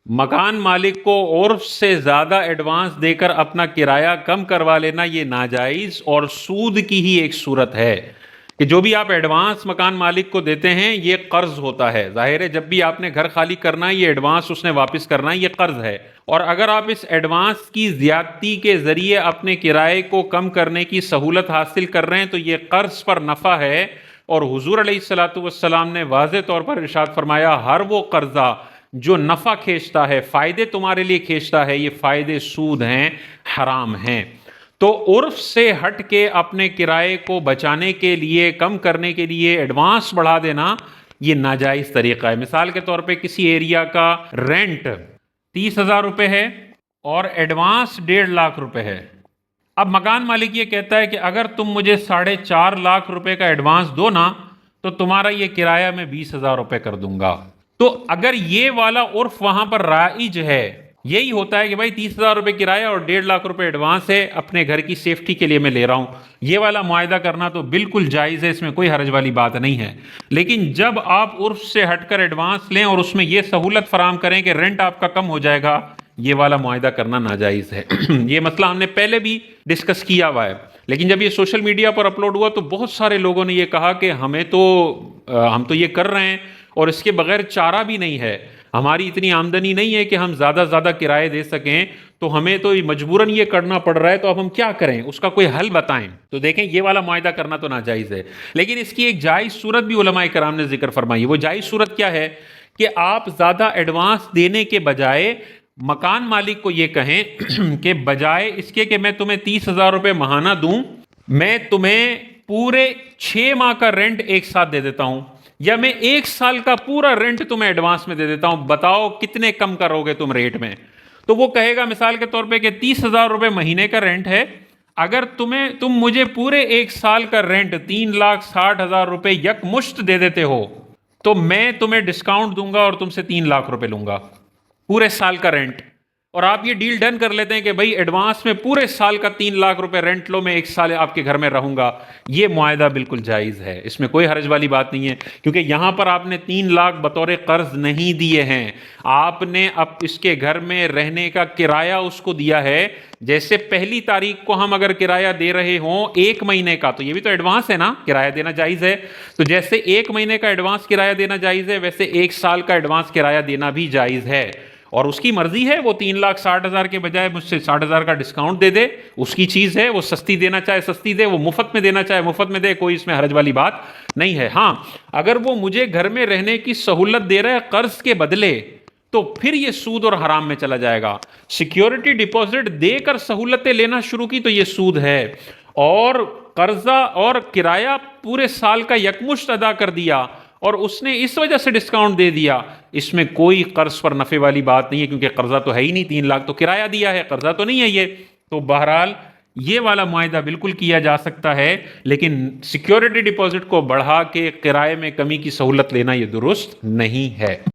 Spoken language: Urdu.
مکان مالک کو عرف سے زیادہ ایڈوانس دے کر اپنا کرایہ کم کروا لینا یہ ناجائز اور سود کی ہی ایک صورت ہے کہ جو بھی آپ ایڈوانس مکان مالک کو دیتے ہیں یہ قرض ہوتا ہے. ظاہر ہے جب بھی آپ نے گھر خالی کرنا ہے یہ ایڈوانس اس نے واپس کرنا ہے، یہ قرض ہے. اور اگر آپ اس ایڈوانس کی زیادتی کے ذریعے اپنے کرائے کو کم کرنے کی سہولت حاصل کر رہے ہیں تو یہ قرض پر نفع ہے. اور حضور علیہ الصلوۃ والسلام نے واضح طور پر ارشاد فرمایا ہر وہ قرضہ جو نفع کھینچتا ہے، فائدے تمہارے لیے کھینچتا ہے، یہ فائدے سود ہیں، حرام ہیں. تو عرف سے ہٹ کے اپنے کرائے کو بچانے کے لیے، کم کرنے کے لیے ایڈوانس بڑھا دینا یہ ناجائز طریقہ ہے. مثال کے طور پہ کسی ایریا کا رینٹ 30,000 روپے ہے اور ایڈوانس 1.5 لاکھ روپے ہے. اب مکان مالک یہ کہتا ہے کہ اگر تم مجھے 4.5 لاکھ روپے کا ایڈوانس دو نا تو تمہارا یہ کرایہ میں 20,000 روپے کر دوں گا. تو اگر یہ والا عرف وہاں پر رائج ہے، یہی ہوتا ہے کہ بھائی 30,000 روپے کرایہ اور 1.5 لاکھ روپے ایڈوانس ہے، اپنے گھر کی سیفٹی کے لیے میں لے رہا ہوں، یہ والا معاہدہ کرنا تو بالکل جائز ہے، اس میں کوئی حرج والی بات نہیں ہے. لیکن جب آپ عرف سے ہٹ کر ایڈوانس لیں اور اس میں یہ سہولت فراہم کریں کہ رینٹ آپ کا کم ہو جائے گا، یہ والا معاہدہ کرنا ناجائز ہے. یہ مسئلہ ہم نے پہلے بھی ڈسکس کیا ہوا ہے، لیکن جب یہ سوشل میڈیا پر اپلوڈ ہوا تو بہت سارے لوگوں نے یہ کہا کہ ہم تو یہ کر رہے ہیں اور اس کے بغیر چارہ بھی نہیں ہے، ہماری اتنی آمدنی نہیں ہے کہ ہم زیادہ زیادہ کرائے دے سکیں، تو ہمیں تو مجبوراً یہ کرنا پڑ رہا ہے، تو اب ہم کیا کریں، اس کا کوئی حل بتائیں. تو دیکھیں یہ والا معاہدہ کرنا تو ناجائز ہے. لیکن اس کی ایک جائز صورت بھی علماء کرام نے ذکر فرمائی. وہ جائز صورت کیا ہے کہ آپ زیادہ ایڈوانس دینے کے بجائے مکان مالک کو یہ کہیں کہ بجائے اس کے کہ میں تمہیں 30,000 روپے ماہانہ دوں، میں تمہیں پورے 6 ماہ کا رینٹ ایک ساتھ دے دیتا ہوں، یا میں 1 سال کا پورا رینٹ تمہیں ایڈوانس میں دے دیتا ہوں، بتاؤ کتنے کم کرو گے تم ریٹ میں. تو وہ کہے گا مثال کے طور پہ کہ 30,000 روپے مہینے کا رینٹ ہے، اگر تم مجھے پورے 1 سال کا رینٹ 3,60,000 روپے یک مشت دے دیتے ہو تو میں تمہیں ڈسکاؤنٹ دوں گا اور تم سے 3 لاکھ روپے لوں گا پورے سال کا رینٹ. اور آپ یہ ڈیل ڈن کر لیتے ہیں کہ بھائی ایڈوانس میں پورے سال کا 3 لاکھ روپے رینٹ لو، میں 1 سال آپ کے گھر میں رہوں گا. یہ معاہدہ بالکل جائز ہے، اس میں کوئی حرج والی بات نہیں ہے، کیونکہ یہاں پر آپ نے 3 لاکھ بطور قرض نہیں دیے ہیں، آپ نے اب اس کے گھر میں رہنے کا کرایہ اس کو دیا ہے. جیسے پہلی تاریخ کو ہم اگر کرایہ دے رہے ہوں 1 مہینے کا، تو یہ بھی تو ایڈوانس ہے نا، کرایہ دینا جائز ہے. تو جیسے 1 مہینے کا ایڈوانس کرایہ دینا جائز ہے، ویسے 1 سال کا ایڈوانس کرایہ دینا بھی جائز ہے. اور اس کی مرضی ہے، وہ 3,60,000 کے بجائے مجھ سے 60,000 کا ڈسکاؤنٹ دے دے، اس کی چیز ہے، وہ سستی دینا چاہے سستی دے، وہ مفت میں دینا چاہے مفت میں دے، کوئی اس میں حرج والی بات نہیں ہے. ہاں اگر وہ مجھے گھر میں رہنے کی سہولت دے رہا ہے قرض کے بدلے تو پھر یہ سود اور حرام میں چلا جائے گا. سیکیورٹی ڈپازٹ دے کر سہولتیں لینا شروع کی تو یہ سود ہے، اور قرضہ اور کرایہ پورے سال کا یکمشت ادا کر دیا اور اس نے اس وجہ سے ڈسکاؤنٹ دے دیا، اس میں کوئی قرض پر نفع والی بات نہیں ہے، کیونکہ قرضہ تو ہے ہی نہیں. 3 لاکھ تو کرایہ دیا ہے، قرضہ تو نہیں ہے یہ. تو بہرحال یہ والا معاہدہ بالکل کیا جا سکتا ہے، لیکن سیکیورٹی ڈپازٹ کو بڑھا کے کرائے میں کمی کی سہولت لینا یہ درست نہیں ہے.